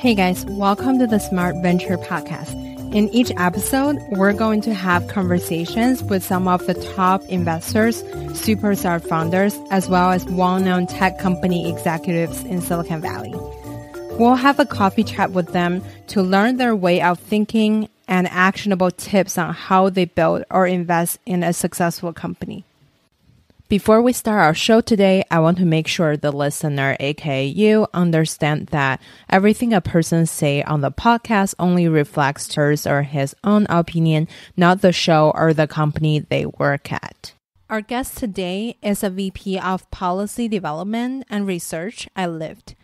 Hey guys, welcome to the Smart Venture Podcast. In each episode, we're going to have conversations with some of the top investors, superstar founders, as well as well-known tech company executives in Silicon Valley. We'll have a coffee chat with them to learn their way of thinking and actionable tips on how they build or invest in a successful company. Before we start our show today, I want to make sure the listener, aka you, understand that everything a person say on the podcast only reflects hers or his own opinion, not the show or the company they work at. Our guest today is a VP of Policy Development and Research at Lyft.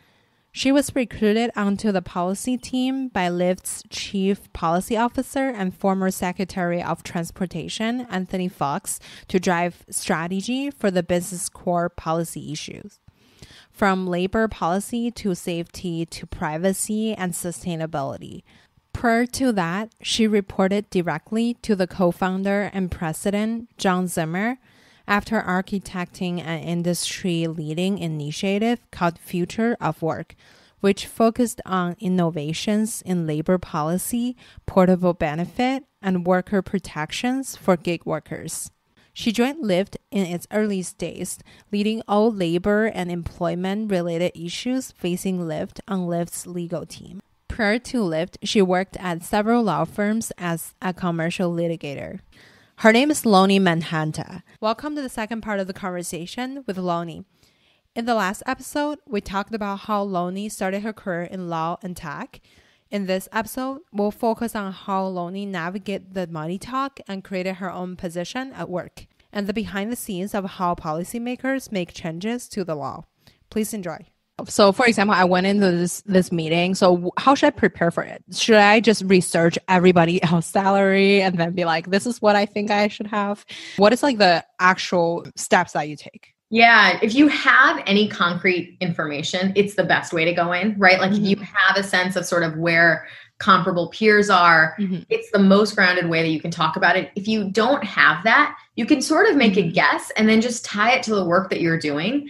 She was recruited onto the policy team by Lyft's Chief Policy Officer and former Secretary of Transportation, Anthony Foxx, to drive strategy for the business core policy issues. From labor policy to safety to privacy and sustainability. Prior to that, she reported directly to the co-founder and president, John Zimmer, after architecting an industry-leading initiative called Future of Work, which focused on innovations in labor policy, portable benefit, and worker protections for gig workers. She joined Lyft in its early days, leading all labor and employment-related issues facing Lyft on Lyft's legal team. Prior to Lyft, she worked at several law firms as a commercial litigator. Her name is Loni Mahanta. Welcome to the second part of the conversation with Loni. In the last episode, we talked about how Loni started her career in law and tech. In this episode, we'll focus on how Loni navigated the money talk and created her own position at work, and the behind the scenes of how policymakers make changes to the law. Please enjoy. So, for example, I went into this meeting. So how should I prepare for it? Should I just research everybody else's salary and then be like, this is what I think I should have? What is like the actual steps that you take? Yeah, if you have any concrete information, it's the best way to go in, right? Like if you have a sense of sort of where comparable peers are, it's the most grounded way that you can talk about it. If you don't have that, you can sort of make a guess and then just tie it to the work that you're doing.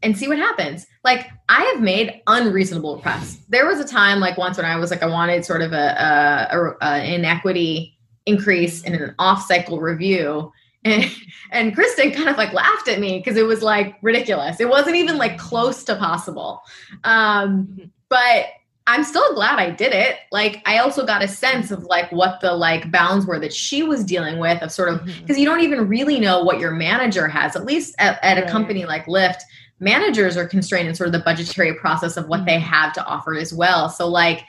And see what happens. Like I have made unreasonable requests. There was a time like once when I was like, I wanted sort of an inequity increase in an off-cycle review. And Kristen kind of like laughed at me because it was like ridiculous. It wasn't even like close to possible. But I'm still glad I did it. Like I also got a sense of like what the like bounds were that she was dealing with of sort of, because you don't even really know what your manager has, at least at a company like Lyft. Managers are constrained in sort of the budgetary process of what they have to offer as well. So like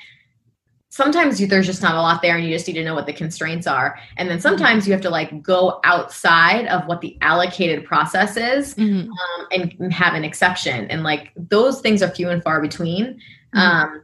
sometimes there's just not a lot there and you just need to know what the constraints are. And then sometimes you have to like go outside of what the allocated process is and have an exception. And like those things are few and far between. But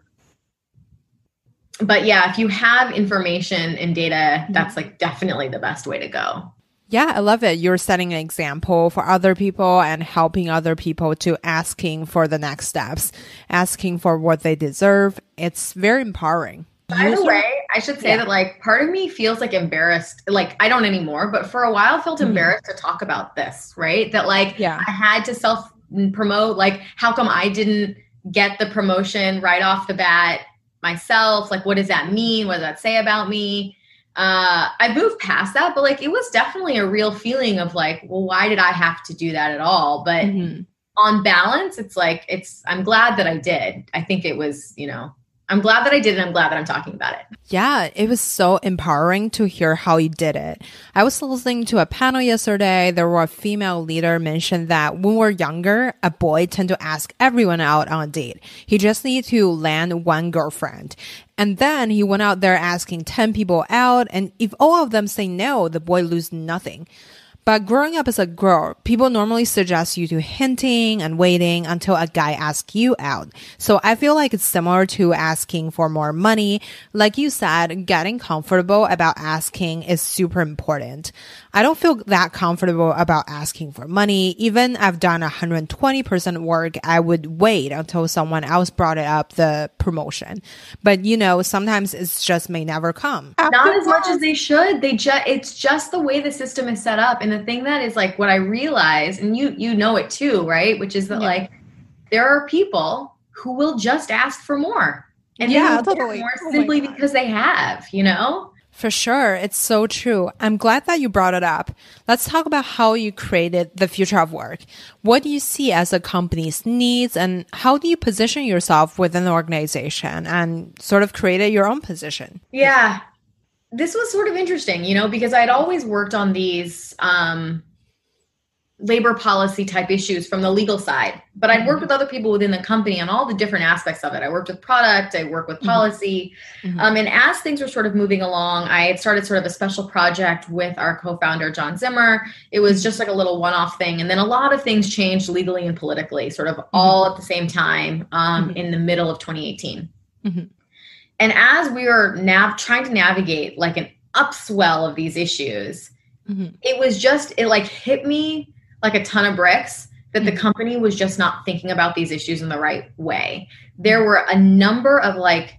yeah, if you have information and data, that's like definitely the best way to go. Yeah, I love it. You're setting an example for other people and helping other people to asking for the next steps, asking for what they deserve. It's very empowering. By the way, I should say that like part of me feels like embarrassed. Like I don't anymore, but for a while felt embarrassed to talk about this, right? That like I had to self promote. Like how come I didn't get the promotion right off the bat myself? Like what does that mean? What does that say about me? I moved past that, but like, it was definitely a real feeling of like, well, why did I have to do that at all? But on balance, it's like, I'm glad that I did. I think it was, I'm glad that I did, and I'm glad that I'm talking about it. Yeah, it was so empowering to hear how you did it. I was listening to a panel yesterday. There were a female leader mentioned that when we're younger, a boy tend to ask everyone out on a date. He just needs to land one girlfriend. And then he went out there asking 10 people out. And if all of them say no, the boy loses nothing. But growing up as a girl, people normally suggest you to hinting and waiting until a guy asks you out. So I feel like it's similar to asking for more money. Like you said, getting comfortable about asking is super important. I don't feel that comfortable about asking for money. Even I've done 120% work, I would wait until someone else brought it up, the promotion. But sometimes it's just may never come. Not as much as they should. It's just the way the system is set up. And the thing that is like what I realize, and you know it too, right? Which is that like there are people who will just ask for more. And yeah, they're totally. more simply because they have, you know? For sure. It's so true. I'm glad that you brought it up. Let's talk about how you created the future of work. What do you see as the company's needs, and how do you position yourself within the organization and sort of created your own position? Yeah. This was sort of interesting, you know, because I'd always worked on these labor policy type issues from the legal side, but I'd worked with other people within the company on all the different aspects of it. I worked with product, I worked with policy. And as things were sort of moving along, I had started sort of a special project with our co-founder, John Zimmer. It was just like a little one-off thing. And then a lot of things changed legally and politically, sort of all at the same time in the middle of 2018. And as we were trying to navigate like an upswell of these issues, it was just, it like hit me like a ton of bricks that the company was just not thinking about these issues in the right way. There were a number of like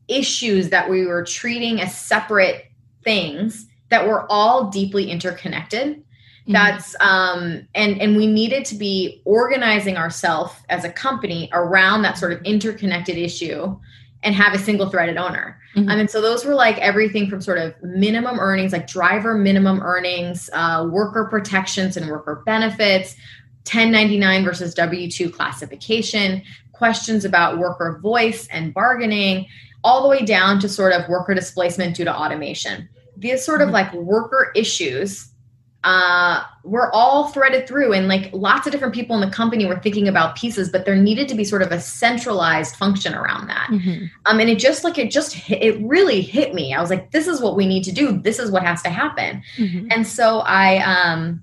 issues that we were treating as separate things that were all deeply interconnected. That's and we needed to be organizing ourselves as a company around that sort of interconnected issue and have a single threaded owner. And so those were like everything from sort of minimum earnings, like driver minimum earnings, worker protections and worker benefits, 1099 versus W-2 classification, questions about worker voice and bargaining, all the way down to sort of worker displacement due to automation. These sort of like worker issues were all threaded through, and like lots of different people in the company were thinking about pieces, but there needed to be sort of a centralized function around that. And it really hit me. I was like, this is what we need to do. This is what has to happen. And so I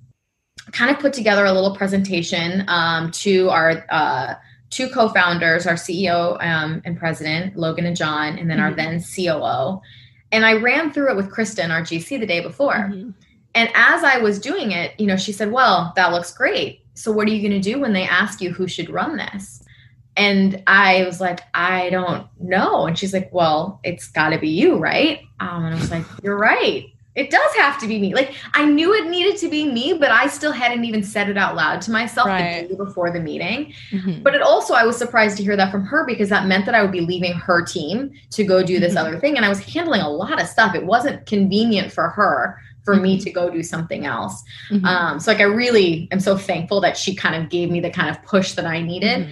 kind of put together a little presentation to our two co-founders, our CEO and president, Logan and John, and then our then COO. And I ran through it with Kristen, our GC, the day before. And as I was doing it, you know, she said, well, that looks great. So what are you going to do when they ask you who should run this? And I was like, I don't know. And she's like, well, it's got to be you, right? And I was like, you're right. It does have to be me. Like, I knew it needed to be me, but I still hadn't even said it out loud to myself the day before the meeting. But it also, I was surprised to hear that from her, because that meant that I would be leaving her team to go do this other thing. And I was handling a lot of stuff. It wasn't convenient for her, for me to go do something else. So like, I really am so thankful that she kind of gave me the kind of push that I needed.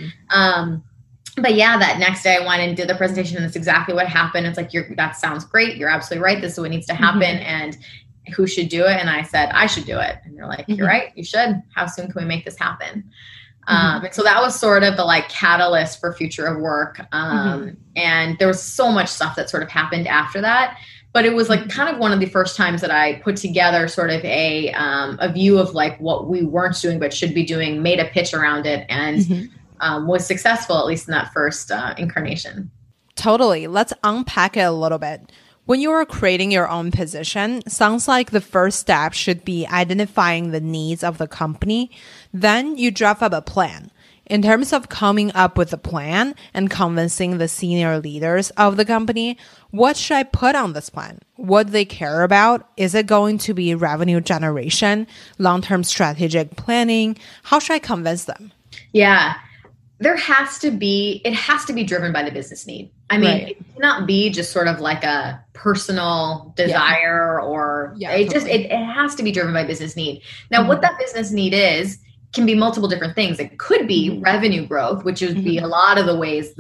But yeah, that next day I went and did the presentation, and that's exactly what happened. It's like, that sounds great. You're absolutely right. This is what needs to happen. And who should do it? And I said, I should do it. And they're like, you're right. You should. How soon can we make this happen? And so that was sort of the like catalyst for future of work. And there was so much stuff that sort of happened after that. But it was like kind of one of the first times that I put together sort of a view of like what we weren't doing but should be doing, made a pitch around it, and was successful, at least in that first incarnation. Totally. Let's unpack it a little bit. When you are creating your own position, sounds like the first step should be identifying the needs of the company. Then you draft up a plan. In terms of coming up with a plan and convincing the senior leaders of the company, what should I put on this plan? What do they care about? Is it going to be revenue generation, long-term strategic planning? How should I convince them? Yeah, it has to be driven by the business need. I mean, it cannot be just sort of like a personal desire it has to be driven by business need. Now, what that business need is, can be multiple different things. It could be revenue growth, which would be a lot of the ways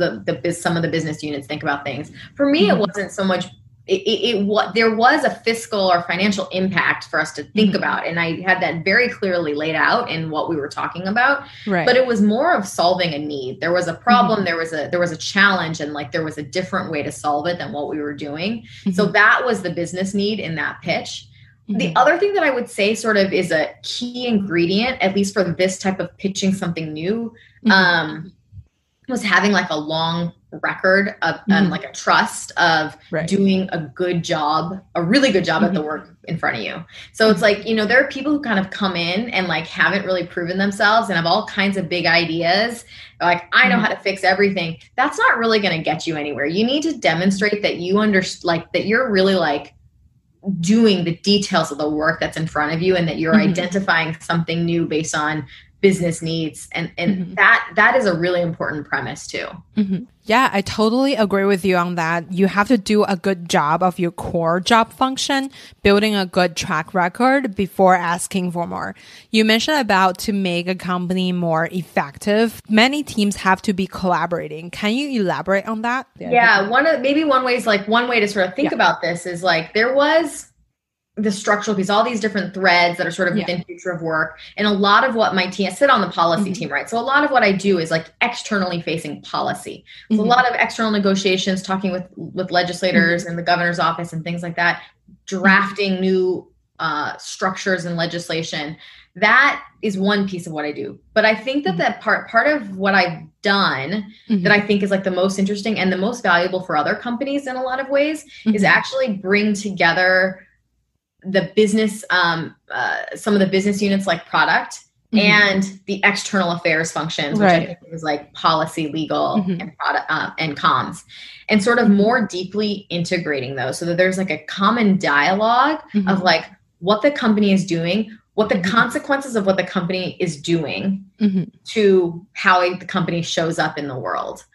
some of the business units think about things. For me, it wasn't so much. There was a fiscal or financial impact for us to think about, and I had that very clearly laid out in what we were talking about. But it was more of solving a need. There was a problem. There was a challenge, and like there was a different way to solve it than what we were doing. So that was the business need in that pitch. The other thing that I would say sort of is a key ingredient, at least for this type of pitching something new, was having like a long record of and like a trust of doing a good job, a really good job at the work in front of you. So it's like, you know, there are people who kind of come in and like haven't really proven themselves and have all kinds of big ideas. Like, I know how to fix everything. That's not really going to get you anywhere. You need to demonstrate that you that you're really like doing the details of the work that's in front of you, and that you're identifying something new based on business needs. And that is a really important premise too. Yeah, I totally agree with you on that. You have to do a good job of your core job function, building a good track record before asking for more. You mentioned about to make a company more effective. Many teams have to be collaborating. Can you elaborate on that? Yeah, one way to sort of think about this is like there was the structural piece, all these different threads that are sort of within future of work. And a lot of what my team, I sit on the policy team, right? So a lot of what I do is like externally facing policy. So a lot of external negotiations, talking with legislators and the governor's office and things like that, drafting new structures and legislation. That is one piece of what I do. But I think that part of what I've done that I think is like the most interesting and the most valuable for other companies in a lot of ways is actually bring together the business, some of the business units like product and the external affairs functions, which I think is like policy, legal, and product and comms, and sort of more deeply integrating those so that there's like a common dialogue of like what the company is doing, what the consequences of what the company is doing to how the company shows up in the world.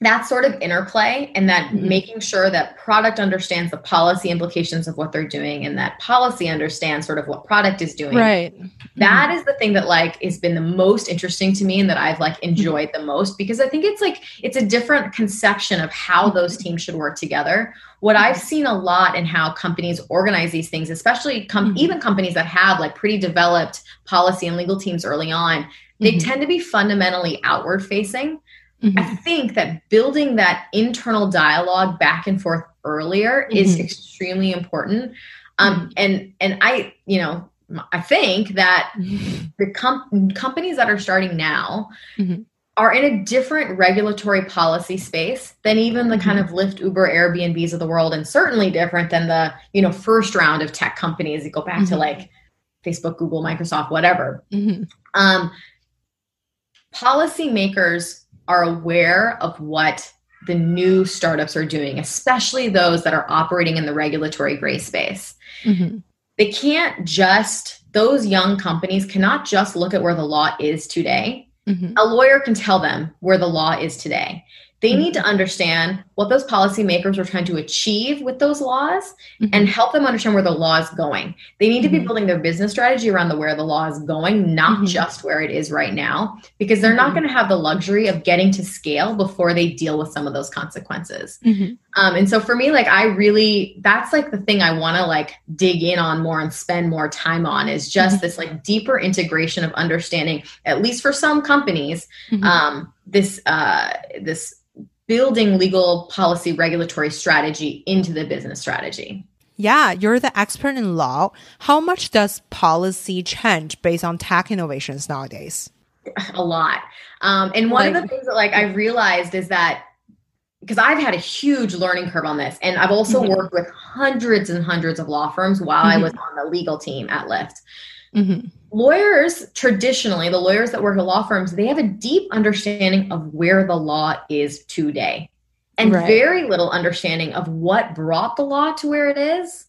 That sort of interplay and that making sure that product understands the policy implications of what they're doing and that policy understands sort of what product is doing. Right. That is the thing that like has been the most interesting to me and that I've like enjoyed the most, because I think it's a different conception of how those teams should work together. What I've seen a lot in how companies organize these things, especially even companies that have like pretty developed policy and legal teams early on, they tend to be fundamentally outward facing. I think that building that internal dialogue back and forth earlier is extremely important. And I, I think that the companies that are starting now are in a different regulatory policy space than even the kind of Lyft, Uber, Airbnbs of the world, and certainly different than the, first round of tech companies that go back to like Facebook, Google, Microsoft, whatever. Policymakers are aware of what the new startups are doing, especially those that are operating in the regulatory gray space. They can't those young companies cannot just look at where the law is today. A lawyer can tell them where the law is today. They need to understand what those policymakers are trying to achieve with those laws and help them understand where the law is going. They need to be building their business strategy around where the law is going, not just where it is right now, because they're not going to have the luxury of getting to scale before they deal with some of those consequences. And so for me, like that's like the thing I want to like dig in on more and spend more time on is just this like deeper integration of understanding, at least for some companies, this building legal policy regulatory strategy into the business strategy. Yeah, you're the expert in law. How much does policy change based on tech innovations nowadays? A lot. And one of the things that like I realized is that because I've had a huge learning curve on this, and I've also worked with hundreds and hundreds of law firms while I was on the legal team at Lyft. Lawyers, traditionally, the lawyers that work at law firms, they have a deep understanding of where the law is today and very little understanding of what brought the law to where it is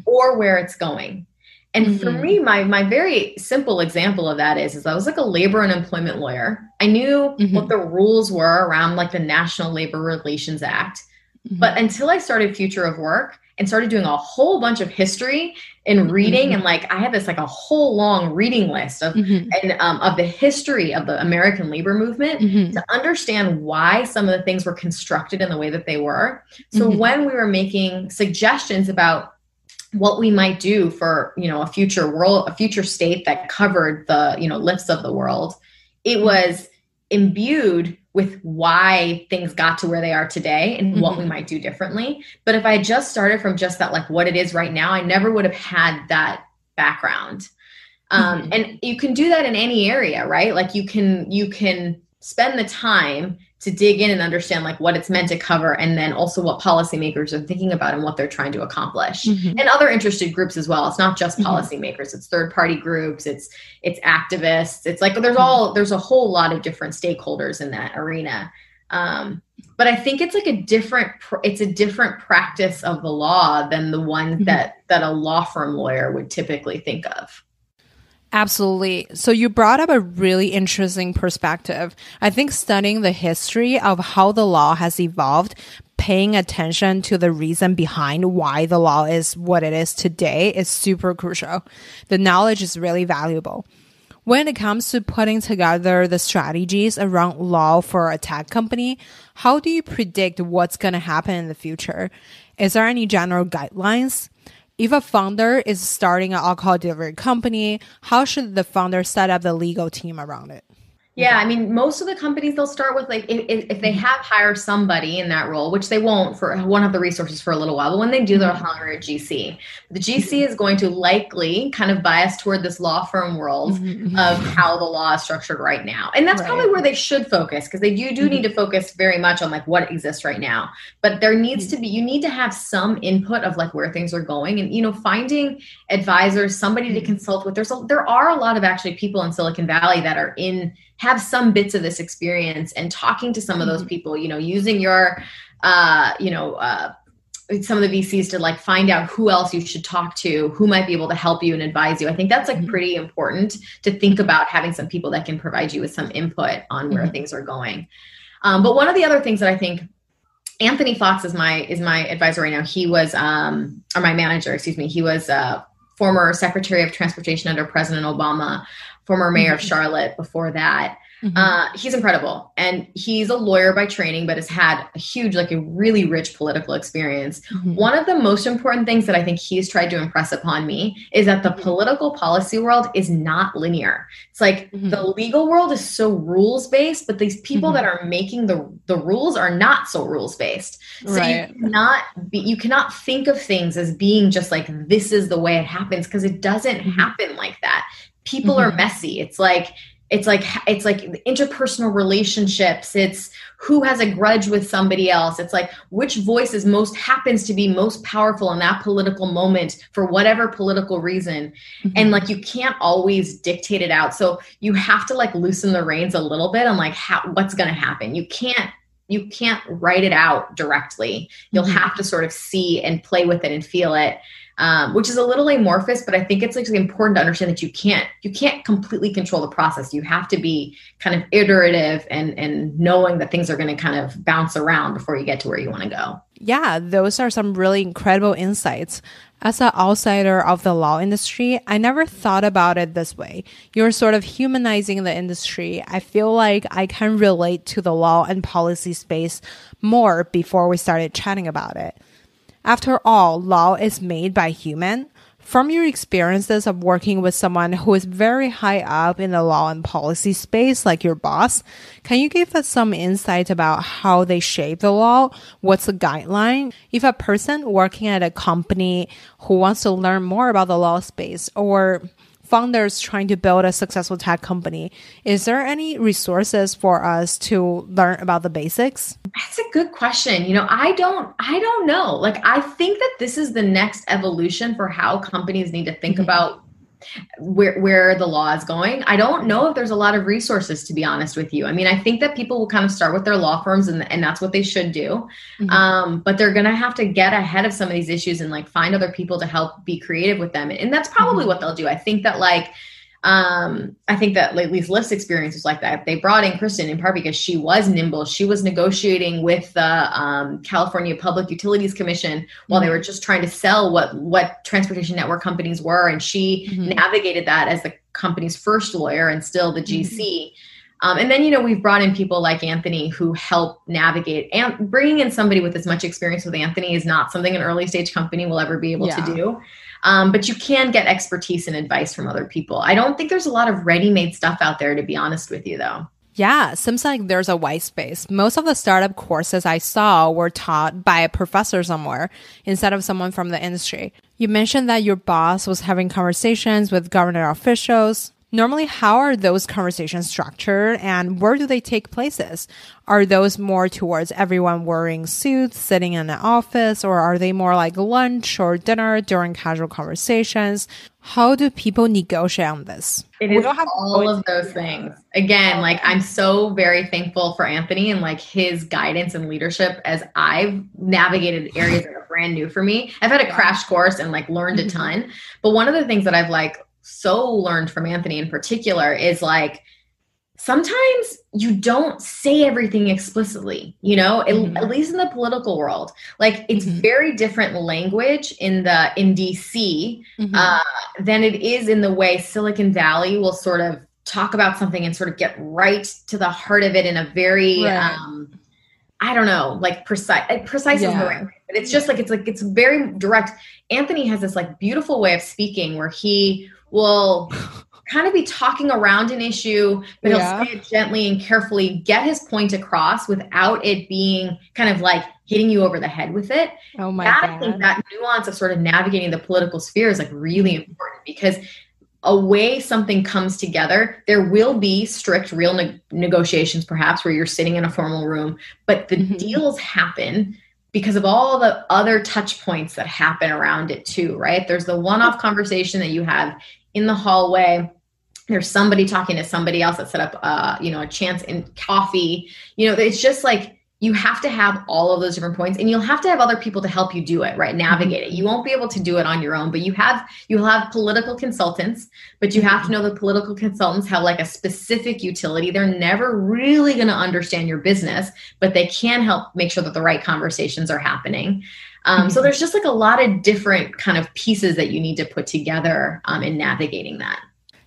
or where it's going. And for me, my very simple example of that is I was like a labor and employment lawyer. I knew what the rules were around like the National Labor Relations Act. But until I started Future of Work and started doing a whole bunch of history and reading, and like I had this like a whole long reading list of of the history of the American labor movement to understand why some of the things were constructed in the way that they were. So when we were making suggestions about what we might do for, a future world, a future state that covered the, Lyfts of the world, it was imbued with why things got to where they are today and what we might do differently. But if I had just started from just that, like what it is right now, I never would have had that background. And you can do that in any area, right? Like you can spend the time to dig in and understand like what it's meant to cover, and then also what policymakers are thinking about and what they're trying to accomplish, and other interested groups as well. It's not just policymakers; it's third-party groups, it's activists. It's like there's a whole lot of different stakeholders in that arena. But I think it's like a different practice of the law than the one that a law firm lawyer would typically think of. Absolutely. So you brought up a really interesting perspective. I think studying the history of how the law has evolved, paying attention to the reason behind why the law is what it is today is super crucial. The knowledge is really valuable. When it comes to putting together the strategies around law for a tech company, how do you predict what's going to happen in the future? Is there any general guidelines? If a founder is starting an alcohol delivery company, how should the founder set up the legal team around it? Yeah, I mean, most of the companies, they'll start with like, if they have hired somebody in that role, which they won't have the resources for a little while, but when they do, they'll hire a GC. The GC is going to likely kind of bias toward this law firm world of how the law is structured right now. And that's probably where they should focus, because they do need to focus very much on like what exists right now. But there needs to be, you need to have some input of like where things are going, and, you know, finding advisors, somebody to consult with. There are a lot of actually people in Silicon Valley that are have some bits of this experience, and talking to some of those people, you know, using your, some of the VCs to like find out who else you should talk to, who might be able to help you and advise you. I think that's like pretty important to think about, having some people that can provide you with some input on where things are going. But one of the other things that I think, Anthony Foxx is my advisor right now. He was, or my manager, excuse me. He was former Secretary of Transportation under President Obama, former mayor of Charlotte before that. He's incredible. And he's a lawyer by training, but has had a really rich political experience. One of the most important things that I think he's tried to impress upon me is that the political policy world is not linear. It's like the legal world is so rules-based, but these people that are making the rules are not so rules-based. So you cannot think of things as being just like, this is the way it happens, because it doesn't happen like that. People are messy. It's like interpersonal relationships. It's who has a grudge with somebody else. It's like which voice happens to be most powerful in that political moment for whatever political reason. And like, you can't always dictate it out. So you have to like loosen the reins a little bit on like what's going to happen. You can't write it out directly. You'll have to sort of see and play with it and feel it. Which is a little amorphous, but I think it's actually important to understand that you can't completely control the process. You have to be kind of iterative and knowing that things are going to kind of bounce around before you get to where you want to go. Yeah, those are some really incredible insights. As an outsider of the law industry, I never thought about it this way. You're sort of humanizing the industry. I feel like I can relate to the law and policy space more before we started chatting about it. After all, law is made by humans. From your experiences of working with someone who is very high up in the law and policy space, like your boss, can you give us some insight about how they shape the law? What's the guideline? If a person working at a company who wants to learn more about the law space, or founders trying to build a successful tech company, is there any resources for us to learn about the basics? That's a good question. You know, I don't know. Like, I think that this is the next evolution for how companies need to think about where the law is going. I don't know if there's a lot of resources, to be honest with you. I mean, I think that people will kind of start with their law firms, and that's what they should do. But they're going to have to get ahead of some of these issues and like find other people to help be creative with them. And that's probably what they'll do. I think that at least Lyft's experience was like that. They brought in Kristen in part because she was nimble. She was negotiating with the California Public Utilities Commission while they were just trying to sell what transportation network companies were. And she navigated that as the company's first lawyer and still the GC. And then, you know, we've brought in people like Anthony who help navigate, and bringing in somebody with as much experience with Anthony is not something an early stage company will ever be able to do. But you can get expertise and advice from other people. I don't think there's a lot of ready-made stuff out there, to be honest with you, though. Yeah, seems like there's a white space. Most of the startup courses I saw were taught by a professor somewhere instead of someone from the industry. You mentioned that your boss was having conversations with government officials. Normally, how are those conversations structured, and where do they take places? Are those more towards everyone wearing suits, sitting in an office, or are they more like lunch or dinner during casual conversations? How do people negotiate on this? It is all of those things. Again, like, I'm so very thankful for Anthony and like his guidance and leadership as I've navigated areas that are brand new for me. I've had a crash course and like learned a ton. But one of the things that I've like so learned from Anthony in particular is like, sometimes you don't say everything explicitly, you know, at least in the political world. Like it's very different language in DC than it is in the way Silicon Valley will sort of talk about something and sort of get right to the heart of it in a very, I don't know, like precise isn't the right way, but it's just it's very direct. Anthony has this like beautiful way of speaking where he will kind of be talking around an issue, but he'll say it gently and carefully, get his point across without it being kind of like hitting you over the head with it. Oh my God. I think that nuance of sort of navigating the political sphere is like really important, because a way something comes together, there will be strict real negotiations perhaps where you're sitting in a formal room, but the deals happen because of all the other touch points that happen around it too, right? There's the one-off conversation that you have in the hallway. There's somebody talking to somebody else that set up, a chance in coffee. You know, it's just like you have to have all of those different points, and you'll have to have other people to help you do it, right? Navigate it. You won't be able to do it on your own, but you'll have political consultants, but you have to know the political consultants have like a specific utility. They're never really going to understand your business, but they can help make sure that the right conversations are happening. So there's just like a lot of different kind of pieces that you need to put together in navigating that.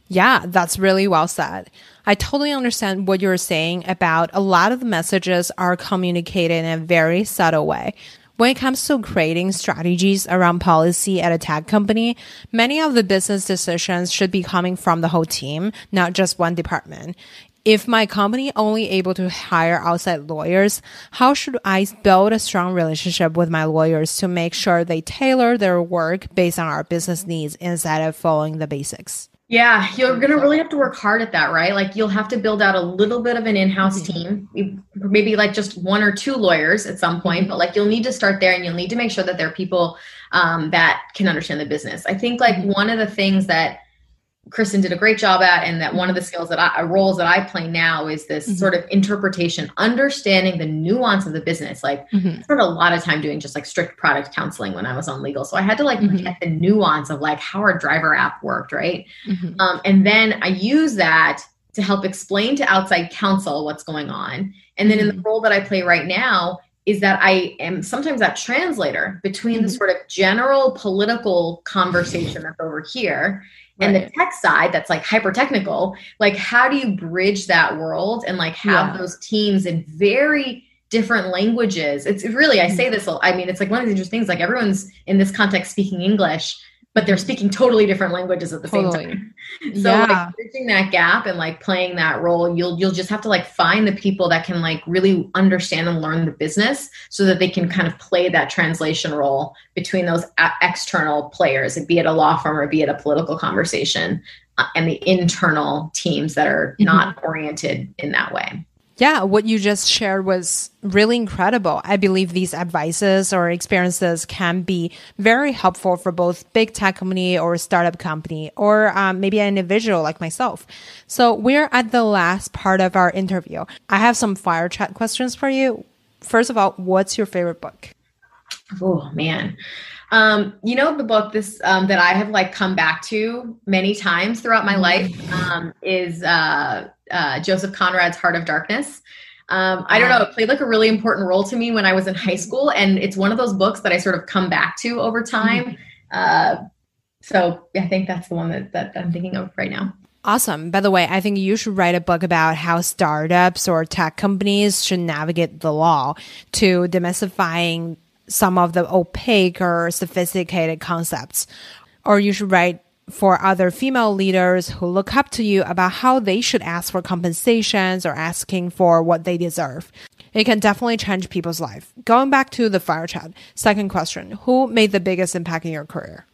Yeah, that's really well said. I totally understand what you're saying about a lot of the messages are communicated in a very subtle way. When it comes to creating strategies around policy at a tech company, many of the business decisions should be coming from the whole team, not just one department. If my company only able to hire outside lawyers, how should I build a strong relationship with my lawyers to make sure they tailor their work based on our business needs instead of following the basics? Yeah, you're going to really have to work hard at that, right? Like you'll have to build out a little bit of an in-house team, maybe like just one or two lawyers at some point, but like you'll need to start there, and you'll need to make sure that there are people that can understand the business. I think like one of the things that Kristen did a great job at, and that one of the skills roles that I play now is this sort of interpretation, understanding the nuance of the business. Like I spent a lot of time doing just like strict product counseling when I was on legal. So I had to like get the nuance of like how our driver app worked. Right. And then I use that to help explain to outside counsel what's going on. And then in the role that I play right now is that I am sometimes that translator between the sort of general political conversation that's over here and the tech side that's like hyper technical. Like how do you bridge that world and like have those teams in very different languages? It's really, I say this, I mean, it's like one of the interesting things, like everyone's in this context speaking English, but they're speaking totally different languages at the same time. So like bridging that gap and like playing that role, you'll just have to like find the people that can like really understand and learn the business so that they can kind of play that translation role between those external players, be it a law firm or be it a political conversation, and the internal teams that are not oriented in that way. Yeah, what you just shared was really incredible. I believe these advices or experiences can be very helpful for both big tech company or startup company, or maybe an individual like myself. So we're at the last part of our interview. I have some fire chat questions for you. First of all, what's your favorite book? Oh, man. The book that I have like come back to many times throughout my life is Joseph Conrad's Heart of Darkness. I don't know, it played like a really important role to me when I was in high school, and it's one of those books that I sort of come back to over time. So I think that's the one that I'm thinking of right now. Awesome. By the way, I think you should write a book about how startups or tech companies should navigate the law to demystifying some of the opaque or sophisticated concepts. Or you should write for other female leaders who look up to you about how they should ask for compensations or asking for what they deserve. It can definitely change people's life. Going back to the fire chat, second question, who made the biggest impact in your career?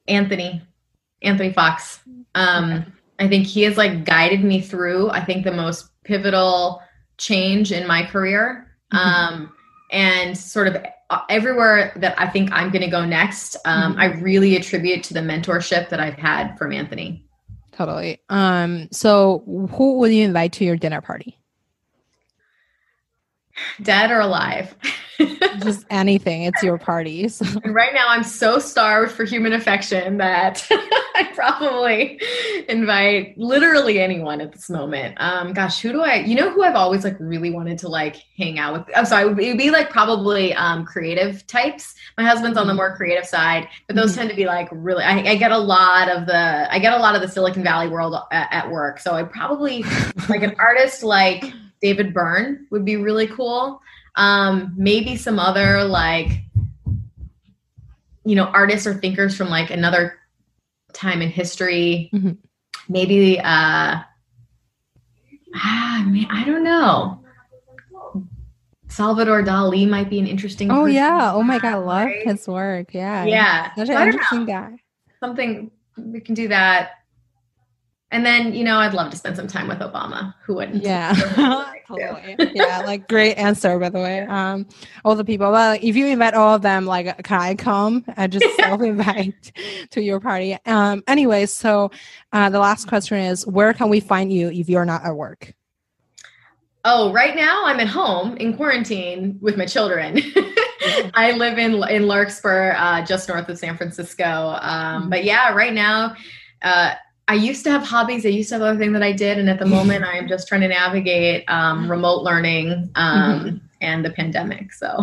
Anthony Foxx. I think he has like guided me through, I think, the most pivotal change in my career. And sort of everywhere that I think I'm going to go next, I really attribute to the mentorship that I've had from Anthony. Totally. So who would you invite to your dinner party? Dead or alive? Just anything. It's your party. So. And right now I'm so starved for human affection that I probably invite literally anyone at this moment. Gosh, who I've always like really wanted to like hang out with? I'm sorry, it would be like probably creative types. My husband's on the more creative side, but those tend to be like really, I get a lot of the Silicon Valley world at work. So I probably like an artist like David Byrne would be really cool. Maybe some other like, artists or thinkers from like another time in history. Maybe, I don't know. Salvador Dali might be an interesting person. Yeah. Oh my God. I love his work. Yeah. Yeah. Such an interesting guy. Something we can do that. And then, I'd love to spend some time with Obama. Who wouldn't? Yeah. Totally. Yeah. Like great answer, by the way. All the people, well, if you invite all of them, like, can I come? I just self-invite to your party. Anyway, so the last question is, where can we find you if you're not at work? Oh, right now I'm at home in quarantine with my children. I live in Larkspur, just north of San Francisco. But yeah, right now, I used to have hobbies. I used to have other things that I did. And at the moment, I am just trying to navigate remote learning and the pandemic. So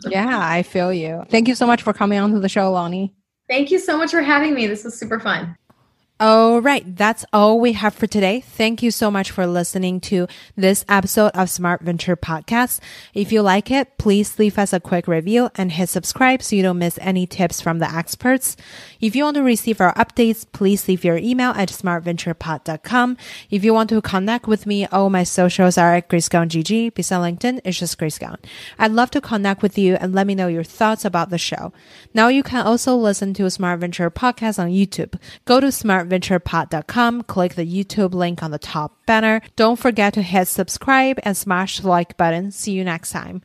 yeah, I feel you. Thank you so much for coming on to the show, Loni. Thank you so much for having me. This was super fun. All right. That's all we have for today. Thank you so much for listening to this episode of Smart Venture Podcast. If you like it, please leave us a quick review and hit subscribe so you don't miss any tips from the experts. If you want to receive our updates, please leave your email at smartventurepod.com. If you want to connect with me, all my socials are at Grace Gong GG. Besides LinkedIn, it's just Grace Gong. I'd love to connect with you and let me know your thoughts about the show. Now you can also listen to Smart Venture Podcast on YouTube. Go to smartventurepod.com, click the YouTube link on the top banner. Don't forget to hit subscribe and smash the like button. See you next time.